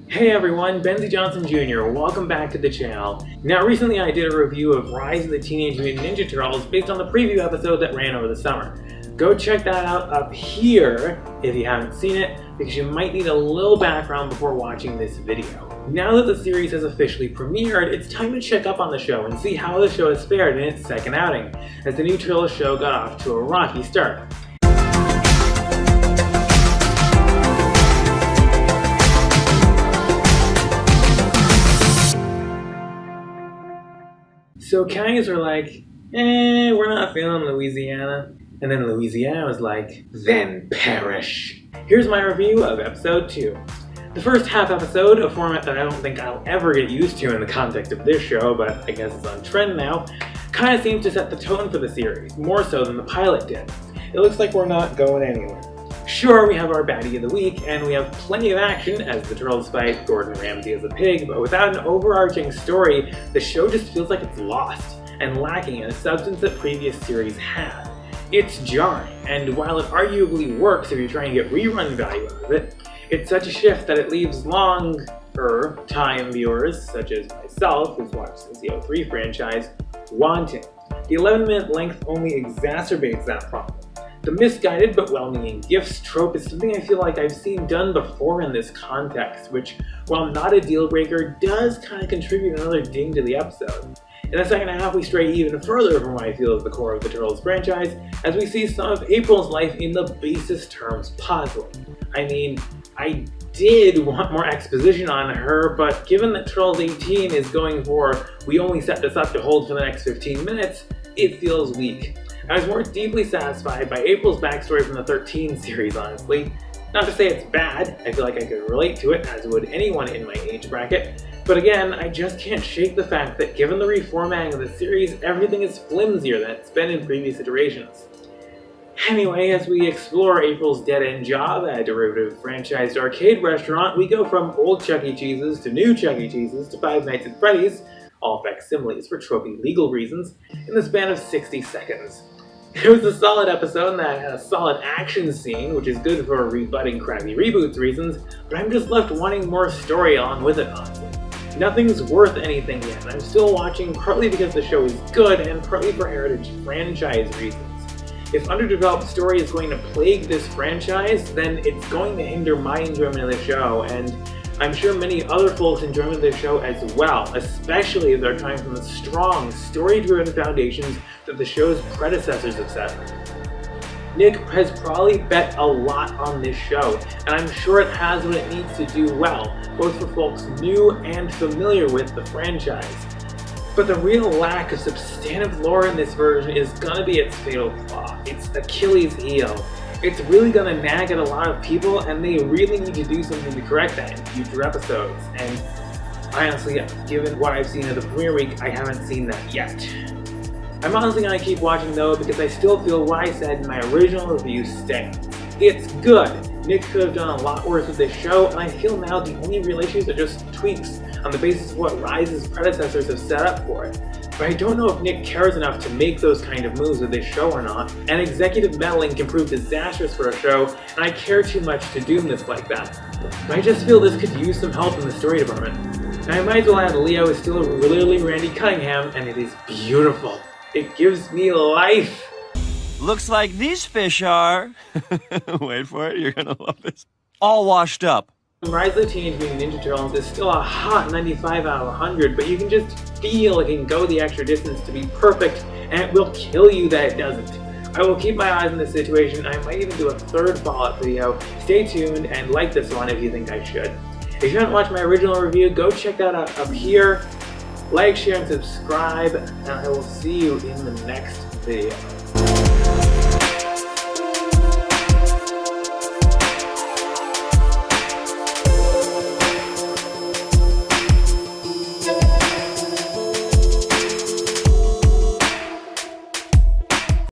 Hey everyone, Benzie Johnson Jr. Welcome back to the channel. Now recently I did a review of Rise of the Teenage Mutant Ninja Turtles based on the preview episode that ran over the summer. Go check that out up here if you haven't seen it, because you might need a little background before watching this video. Now that the series has officially premiered, it's time to check up on the show and see how the show has fared in its second outing, as the new Turtles show got off to a rocky start. So counties were like, we're not feeling Louisiana. And then Louisiana was like, then perish. Here's my review of episode 2. The first half episode, a format that I don't think I'll ever get used to in the context of this show, but I guess it's on trend now, kind of seems to set the tone for the series, more so than the pilot did. It looks like we're not going anywhere. Sure, we have our baddie of the week, and we have plenty of action as the Turtles fight Gordon Ramsay as a pig, but without an overarching story, the show just feels like it's lost, and lacking in a substance that previous series had. It's jarring, and while it arguably works if you're trying to get rerun value out of it, it's such a shift that it leaves longer-time viewers, such as myself, who's watched since the 03 franchise, wanting. The 11-minute length only exacerbates that problem. The misguided but well-meaning gifts trope is something I feel like I've seen done before in this context, which, while not a deal-breaker, does kind of contribute another ding to the episode. In the second half, we stray even further from what I feel is the core of the Turtles franchise, as we see some of April's life in the basest terms possible. I mean, I did want more exposition on her, but given that Turtles 18 is going for, we only set this up to hold for the next 15 minutes, it feels weak. I was more deeply satisfied by April's backstory from the 13 series, honestly. Not to say it's bad, I feel like I could relate to it, as would anyone in my age bracket, but again, I just can't shake the fact that given the reformatting of the series, everything is flimsier than it's been in previous iterations. Anyway, as we explore April's dead-end job at a derivative franchised arcade restaurant, we go from old Chuck E. Cheese's to new Chuck E. Cheese's to Five Nights at Freddy's, all facsimiles for trophy legal reasons, in the span of 60 seconds. It was a solid episode that had a solid action scene, which is good for rebutting crappy reboots reasons, but I'm just left wanting more story along with it, honestly. Nothing's worth anything yet. I'm still watching partly because the show is good and partly for heritage franchise reasons. If underdeveloped story is going to plague this franchise, then it's going to hinder my enjoyment of the show, and I'm sure many other folks' enjoyment of the show as well, especially if they're coming from the strong, story-driven foundations that the show's predecessors have set. Nick has probably bet a lot on this show, and I'm sure it has what it needs to do well, both for folks new and familiar with the franchise. But the real lack of substantive lore in this version is gonna be its fatal flaw, its Achilles heel. It's really gonna nag at a lot of people, and they really need to do something to correct that in future episodes. And honestly, given what I've seen of the premiere week, I haven't seen that yet. I'm honestly gonna keep watching though, because I still feel what I said in my original review stands. It's good. Nick could have done a lot worse with this show, and I feel now the only real issues are just tweaks on the basis of what Rise's predecessors have set up for it. But I don't know if Nick cares enough to make those kind of moves with this show or not, and executive meddling can prove disastrous for a show, and I care too much to doom this like that. But I just feel this could use some help in the story department. And I might as well add Leo is still literally Randy Cunningham, and it is beautiful. It gives me life. Looks like these fish are, wait for it, you're gonna love this, all washed up. Rise of the Teenage Mutant Ninja Turtles is still a hot 95 out of 100, but you can just feel it can go the extra distance to be perfect, and it will kill you that it doesn't. I will keep my eyes on this situation. I might even do a third follow-up video. Stay tuned and like this one if you think I should. If you haven't watched my original review, go check that out up here. Like, share, and subscribe, and I will see you in the next video.